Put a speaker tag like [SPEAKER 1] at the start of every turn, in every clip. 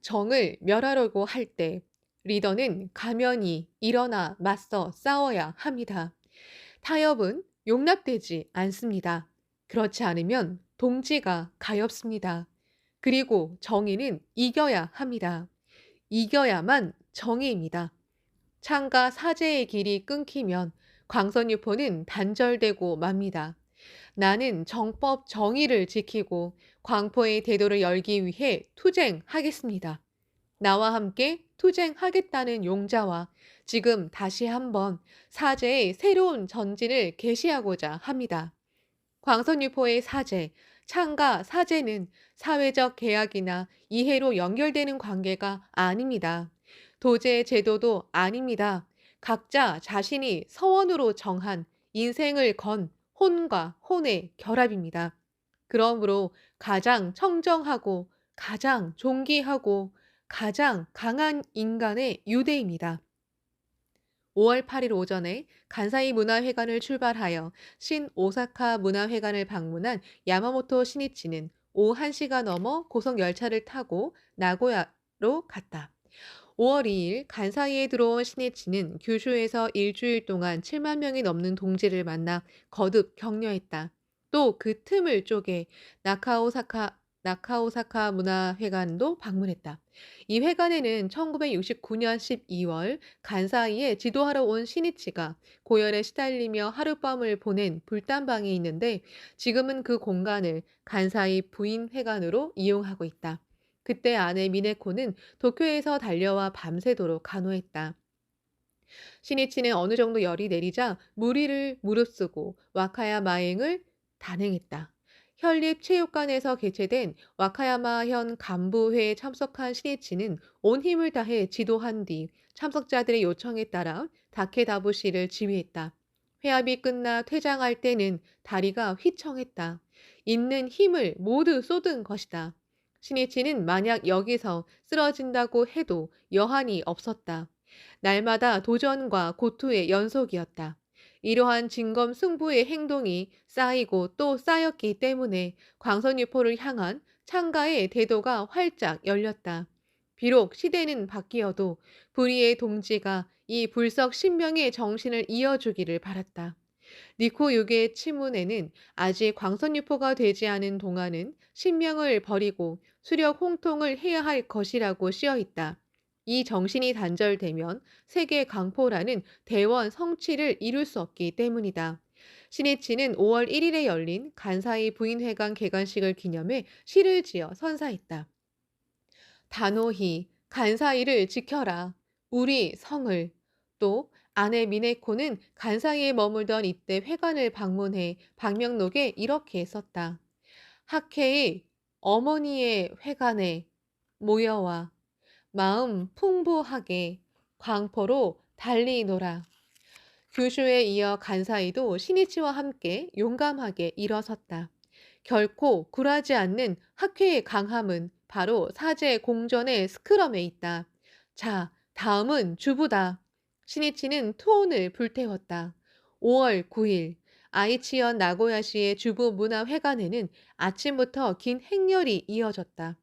[SPEAKER 1] 정을 멸하려고 할 때 리더는 가면이 일어나 맞서 싸워야 합니다. 타협은 용납되지 않습니다. 그렇지 않으면 동지가 가엾습니다. 그리고 정의는 이겨야 합니다. 이겨야만 정의입니다. 창과 사제의 길이 끊기면 광선유포는 단절되고 맙니다. 나는 정법 정의를 지키고 광포의 대도를 열기 위해 투쟁하겠습니다. 나와 함께 투쟁하겠다는 용자와 지금 다시 한번 사제의 새로운 전진을 개시하고자 합니다. 광선유포의 사제, 창가 사제는 사회적 계약이나 이해로 연결되는 관계가 아닙니다. 도제 제도도 아닙니다. 각자 자신이 서원으로 정한 인생을 건 혼과 혼의 결합입니다. 그러므로 가장 청정하고 가장 존귀하고 가장 강한 인간의 유대입니다. 5월 8일 오전에 간사이 문화회관을 출발하여 신 오사카 문화회관을 방문한 야마모토 신이치는 오후 1시가 넘어 고속 열차를 타고 나고야로 갔다. 5월 2일 간사이에 들어온 신이치는 규슈에서 일주일 동안 7만 명이 넘는 동지를 만나 거듭 격려했다. 또 그 틈을 쪼개 나카오사카 문화회관도 방문했다. 이 회관에는 1969년 12월 간사이에 지도하러 온 시니치가 고열에 시달리며 하룻밤을 보낸 불단방이 있는데 지금은 그 공간을 간사이 부인 회관으로 이용하고 있다. 그때 아내 미네코는 도쿄에서 달려와 밤새도록 간호했다. 시니치는 어느 정도 열이 내리자 무리를 무릅쓰고 와카야 마행을 단행했다. 현립체육관에서 개최된 와카야마현 간부회에 참석한 시니치는 온 힘을 다해 지도한 뒤 참석자들의 요청에 따라 다케다부시를 지휘했다. 회합이 끝나 퇴장할 때는 다리가 휘청했다. 있는 힘을 모두 쏟은 것이다. 시니치는 만약 여기서 쓰러진다고 해도 여한이 없었다. 날마다 도전과 고투의 연속이었다. 이러한 진검승부의 행동이 쌓이고 또 쌓였기 때문에 광선유포를 향한 창가의 대도가 활짝 열렸다. 비록 시대는 바뀌어도 불의의 동지가 이 불석 신명의 정신을 이어주기를 바랐다. 니코 6의 치문에는 아직 광선유포가 되지 않은 동안은 신명을 버리고 수력 홍통을 해야 할 것이라고 쓰여 있다. 이 정신이 단절되면 세계 강포라는 대원 성취를 이룰 수 없기 때문이다. 시니치는 5월 1일에 열린 간사이 부인회관 개관식을 기념해 시를 지어 선사했다. 단호히 간사이를 지켜라. 우리 성을. 또 아내 미네코는 간사이에 머물던 이때 회관을 방문해 방명록에 이렇게 썼다. 학회의 어머니의 회관에 모여와 마음 풍부하게 광포로 달리노라. 규슈에 이어 간사이도 시니치와 함께 용감하게 일어섰다. 결코 굴하지 않는 학회의 강함은 바로 사제 공전의 스크럼에 있다. 자, 다음은 주부다. 시니치는 투혼을 불태웠다. 5월 9일 아이치현 나고야시의 주부 문화회관에는 아침부터 긴 행렬이 이어졌다.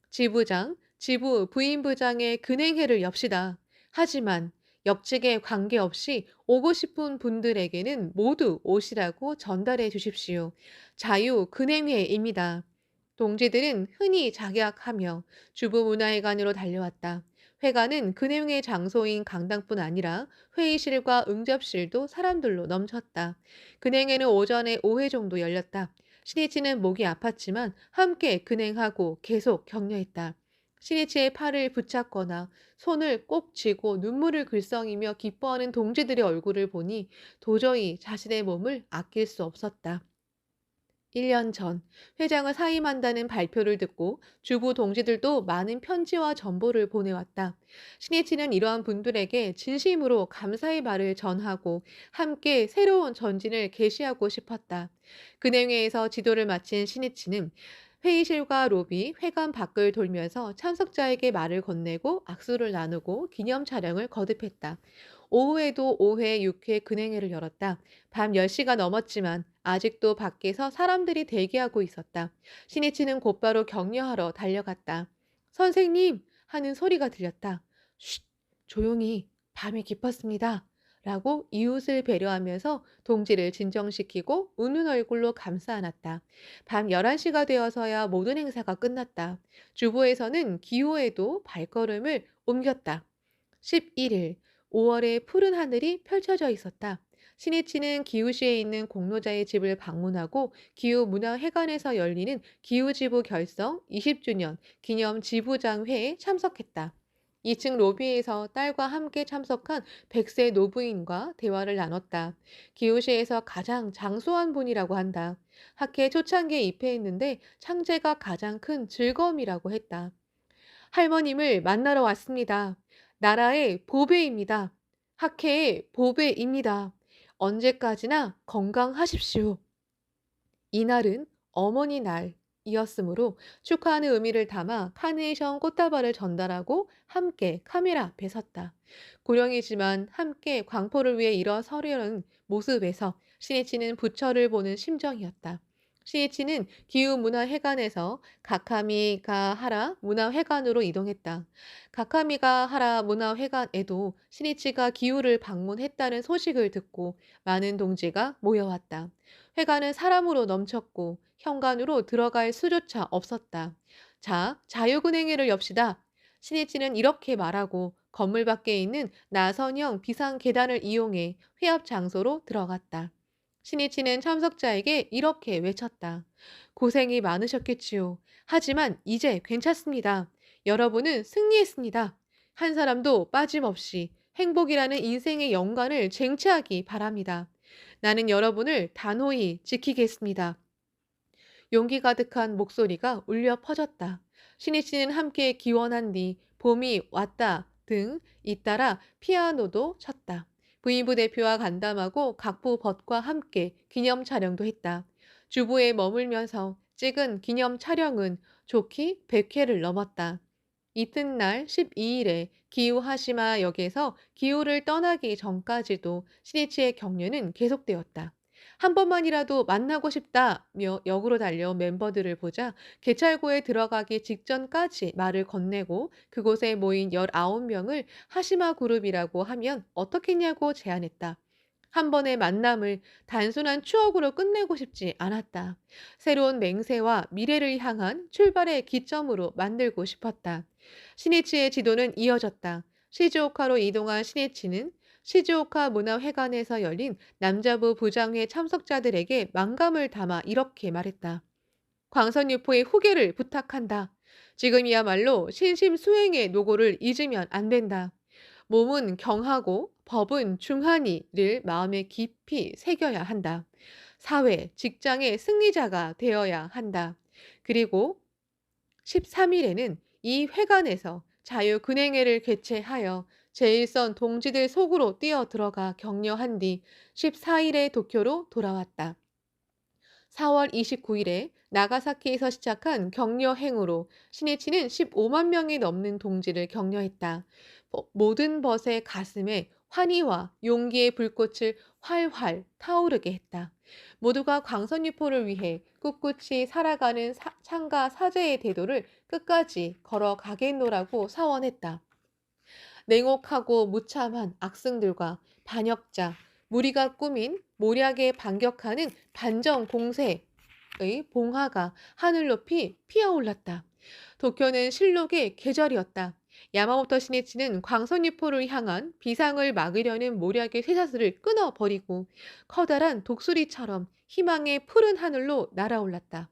[SPEAKER 1] 지부장, 지부 부인부장의 근행회를 엽시다. 하지만 역직에 관계없이 오고 싶은 분들에게는 모두 오시라고 전달해 주십시오. 자유 근행회입니다. 동지들은 흔히 작약하며 주부문화회관으로 달려왔다. 회관은 근행회 장소인 강당뿐 아니라 회의실과 응접실도 사람들로 넘쳤다. 근행회는 오전에 5회 정도 열렸다. 신이치는 목이 아팠지만 함께 근행하고 계속 격려했다. 신이치의 팔을 붙잡거나 손을 꼭 쥐고 눈물을 글썽이며 기뻐하는 동지들의 얼굴을 보니 도저히 자신의 몸을 아낄 수 없었다. 1년 전 회장을 사임한다는 발표를 듣고 주부 동지들도 많은 편지와 정보를 보내왔다. 신이치는 이러한 분들에게 진심으로 감사의 말을 전하고 함께 새로운 전진을 개시하고 싶었다. 근행회에서 지도를 마친 신이치는 회의실과 로비, 회관 밖을 돌면서 참석자에게 말을 건네고 악수를 나누고 기념 촬영을 거듭했다. 오후에도 5회, 6회 근행회를 열었다. 밤 10시가 넘었지만 아직도 밖에서 사람들이 대기하고 있었다. 신이치는 곧바로 격려하러 달려갔다. 선생님! 하는 소리가 들렸다. 쉿! 조용히 밤이 깊었습니다. 라고 이웃을 배려하면서 동지를 진정시키고 우는 얼굴로 감싸 안았다. 밤 11시가 되어서야 모든 행사가 끝났다. 주보에서는 기호에도 발걸음을 옮겼다. 11일, 5월의 푸른 하늘이 펼쳐져 있었다. 신이치는 기우시에 있는 공로자의 집을 방문하고 기후문화회관에서 열리는 기후지부 결성 20주년 기념 지부장회에 참석했다. 2층 로비에서 딸과 함께 참석한 100세 노부인과 대화를 나눴다. 기우시에서 가장 장수한 분이라고 한다. 학회 초창기에 입회했는데 창제가 가장 큰 즐거움이라고 했다. 할머님을 만나러 왔습니다. 나라의 보배입니다. 학회의 보배입니다. 언제까지나 건강하십시오. 이날은 어머니 날이었으므로 축하하는 의미를 담아 카네이션 꽃다발을 전달하고 함께 카메라 앞에 섰다. 고령이지만 함께 광포를 위해 일어서려는 모습에서 신이치는 부처를 보는 심정이었다. 신이치는 기후문화회관에서 가카미가하라 문화회관으로 이동했다. 가카미가하라 문화회관에도 신이치가 기후를 방문했다는 소식을 듣고 많은 동지가 모여왔다. 회관은 사람으로 넘쳤고 현관으로 들어갈 수조차 없었다. 자, 자유근행회를 엽시다. 신이치는 이렇게 말하고 건물 밖에 있는 나선형 비상 계단을 이용해 회합 장소로 들어갔다. 신이치는 참석자에게 이렇게 외쳤다. 고생이 많으셨겠지요. 하지만 이제 괜찮습니다. 여러분은 승리했습니다. 한 사람도 빠짐없이 행복이라는 인생의 연관을 쟁취하기 바랍니다. 나는 여러분을 단호히 지키겠습니다. 용기 가득한 목소리가 울려 퍼졌다. 신이치는 함께 기원한 뒤 봄이 왔다 등 잇따라 피아노도 쳤다. 부인부 대표와 간담하고 각부 벗과 함께 기념 촬영도 했다. 주부에 머물면서 찍은 기념 촬영은 좋기 100회를 넘었다. 이튿날 12일에 기우하시마 역에서 기우를 떠나기 전까지도 신이치의 격려는 계속되었다. 한 번만이라도 만나고 싶다며 역으로 달려온 멤버들을 보자 개찰구에 들어가기 직전까지 말을 건네고 그곳에 모인 19명을 하시마 그룹이라고 하면 어떻겠냐고 제안했다. 한 번의 만남을 단순한 추억으로 끝내고 싶지 않았다. 새로운 맹세와 미래를 향한 출발의 기점으로 만들고 싶었다. 시니치의 지도는 이어졌다. 시즈오카로 이동한 시니치는 시즈오카 문화회관에서 열린 남자부 부장회 참석자들에게 만감을 담아 이렇게 말했다. 광선유포의 후계를 부탁한다. 지금이야말로 신심수행의 노고를 잊으면 안 된다. 몸은 경하고 법은 중하니를 마음에 깊이 새겨야 한다. 사회, 직장의 승리자가 되어야 한다. 그리고 13일에는 이 회관에서 자유근행회를 개최하여 제1선 동지들 속으로 뛰어 들어가 격려한 뒤 14일에 도쿄로 돌아왔다. 4월 29일에 나가사키에서 시작한 격려 행으로 신이치는 15만 명이 넘는 동지를 격려했다. 모든 벗의 가슴에 환희와 용기의 불꽃을 활활 타오르게 했다. 모두가 광선유포를 위해 꿋꿋이 살아가는 창가 사제의 대도를 끝까지 걸어가겠노라고 사원했다. 냉혹하고 무참한 악승들과 반역자, 무리가 꾸민 모략에 반격하는 반정 공세의 봉화가 하늘 높이 피어올랐다. 도쿄는 실록의 계절이었다. 야마모토 시니치는 광선유포를 향한 비상을 막으려는 모략의 쇠사슬을 끊어버리고 커다란 독수리처럼 희망의 푸른 하늘로 날아올랐다.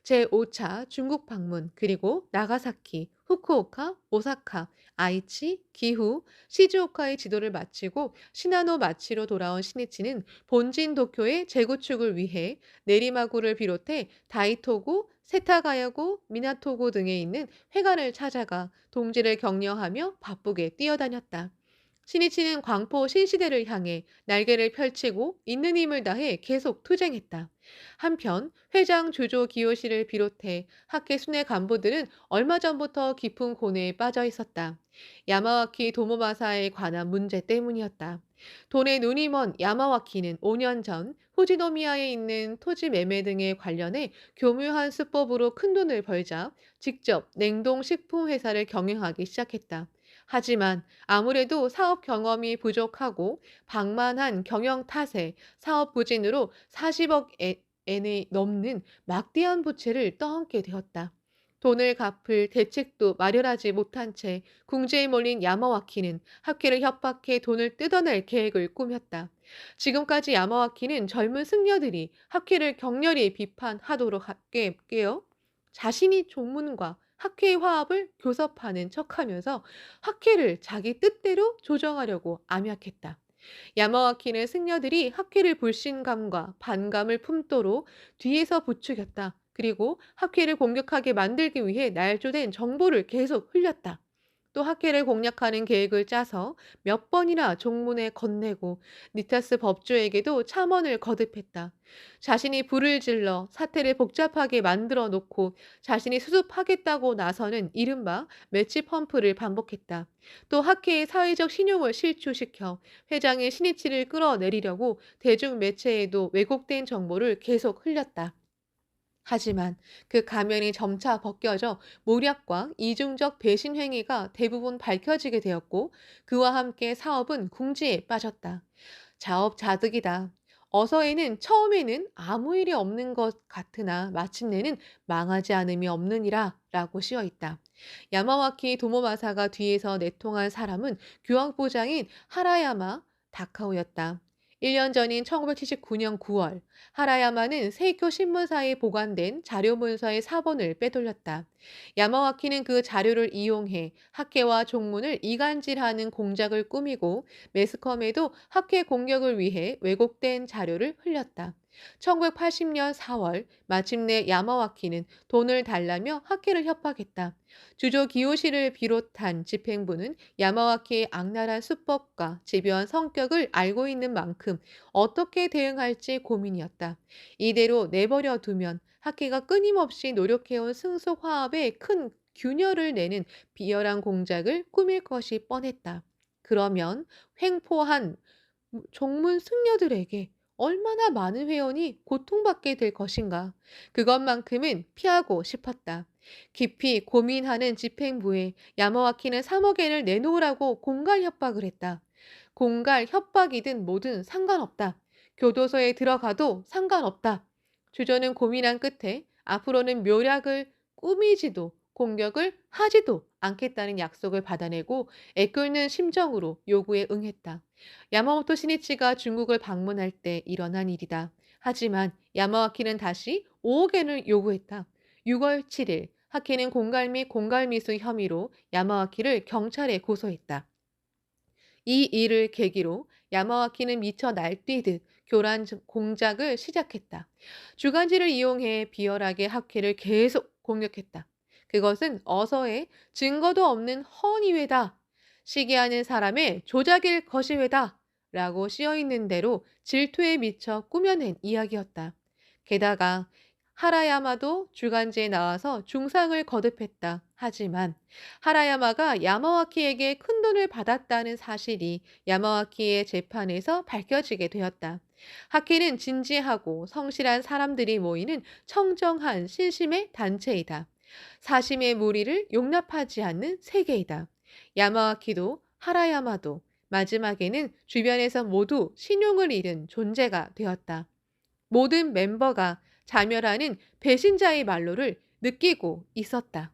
[SPEAKER 1] 제5차 중국 방문, 그리고 나가사키, 후쿠오카, 오사카, 아이치, 기후, 시즈오카의 지도를 마치고 시나노 마치로 돌아온 시니치는 본진 도쿄의 재구축을 위해 내리마구를 비롯해 다이토구, 세타가야구, 미나토구 등에 있는 회관을 찾아가 동지를 격려하며 바쁘게 뛰어다녔다. 시니치는 광포 신시대를 향해 날개를 펼치고 있는 힘을 다해 계속 투쟁했다. 한편 회장 주조 기요시를 비롯해 학계 순회 간부들은 얼마 전부터 깊은 고뇌에 빠져 있었다. 야마와키 도모마사에 관한 문제 때문이었다. 돈에 눈이 먼 야마와키는 5년 전 후지노미아에 있는 토지 매매 등에 관련해 교묘한 수법으로 큰돈을 벌자 직접 냉동식품 회사를 경영하기 시작했다. 하지만 아무래도 사업 경험이 부족하고 방만한 경영 탓에 사업 부진으로 40억 엔이 넘는 막대한 부채를 떠안게 되었다. 돈을 갚을 대책도 마련하지 못한 채 궁지에 몰린 야마와키는 학회를 협박해 돈을 뜯어낼 계획을 꾸몄다. 지금까지 야마와키는 젊은 승려들이 학회를 격렬히 비판하도록 깨어 자신이 종문과 학회의 화합을 교섭하는 척하면서 학회를 자기 뜻대로 조정하려고 암약했다. 야마와키는 승려들이 학회를 불신감과 반감을 품도록 뒤에서 부추겼다. 그리고 학회를 공격하게 만들기 위해 날조된 정보를 계속 흘렸다. 또 학회를 공략하는 계획을 짜서 몇 번이나 종문에 건네고 니타스 법조에게도 참언을 거듭했다. 자신이 불을 질러 사태를 복잡하게 만들어 놓고 자신이 수습하겠다고 나서는 이른바 매치 펌프를 반복했다. 또 학회의 사회적 신용을 실추시켜 회장의 신이치를 끌어내리려고 대중 매체에도 왜곡된 정보를 계속 흘렸다. 하지만 그 가면이 점차 벗겨져 모략과 이중적 배신 행위가 대부분 밝혀지게 되었고 그와 함께 사업은 궁지에 빠졌다. 자업자득이다. 어서에는 처음에는 아무 일이 없는 것 같으나 마침내는 망하지 않음이 없느니라 라고 씌어 있다. 야마와키 도모마사가 뒤에서 내통한 사람은 교황부장인 하라야마 다카오였다. 1년 전인 1979년 9월, 하라야마는 세이쿄 신문사에 보관된 자료 문서의 사본을 빼돌렸다. 야마와키는 그 자료를 이용해 학회와 종문을 이간질하는 공작을 꾸미고 매스컴에도 학회 공격을 위해 왜곡된 자료를 흘렸다. 1980년 4월, 마침내 야마와키는 돈을 달라며 학회를 협박했다. 주조 기요시를 비롯한 집행부는 야마와키의 악랄한 수법과 집요한 성격을 알고 있는 만큼 어떻게 대응할지 고민이었다. 이대로 내버려 두면 학회가 끊임없이 노력해온 승속 화합에 큰 균열을 내는 비열한 공작을 꾸밀 것이 뻔했다. 그러면 횡포한 종문 승려들에게 얼마나 많은 회원이 고통받게 될 것인가. 그것만큼은 피하고 싶었다. 깊이 고민하는 집행부에 야마와키는 3억 엔을 내놓으라고 공갈 협박을 했다. 공갈 협박이든 뭐든 상관없다. 교도소에 들어가도 상관없다. 주저는 고민한 끝에 앞으로는 묘략을 꾸미지도 공격을 하지도 않겠다는 약속을 받아내고 애끓는 심정으로 요구에 응했다. 야마모토 시니치가 중국을 방문할 때 일어난 일이다. 하지만 야마와키는 다시 5억 엔을 요구했다. 6월 7일 학회는 공갈 및 공갈미수 혐의로 야마와키를 경찰에 고소했다. 이 일을 계기로 야마와키는 미쳐 날뛰듯 교란 공작을 시작했다. 주간지를 이용해 비열하게 학회를 계속 공격했다. 그것은 어서의 증거도 없는 허언이외다. 시기하는 사람의 조작일 것이외다. 라고 씌어있는 대로 질투에 미쳐 꾸며낸 이야기였다. 게다가 하라야마도 주간지에 나와서 중상을 거듭했다. 하지만 하라야마가 야마와키에게 큰돈을 받았다는 사실이 야마와키의 재판에서 밝혀지게 되었다. 학회는 진지하고 성실한 사람들이 모이는 청정한 신심의 단체이다. 사심의 무리를 용납하지 않는 세계이다. 야마와키도 하라야마도 마지막에는 주변에서 모두 신용을 잃은 존재가 되었다. 모든 멤버가 자멸하는 배신자의 말로를 느끼고 있었다.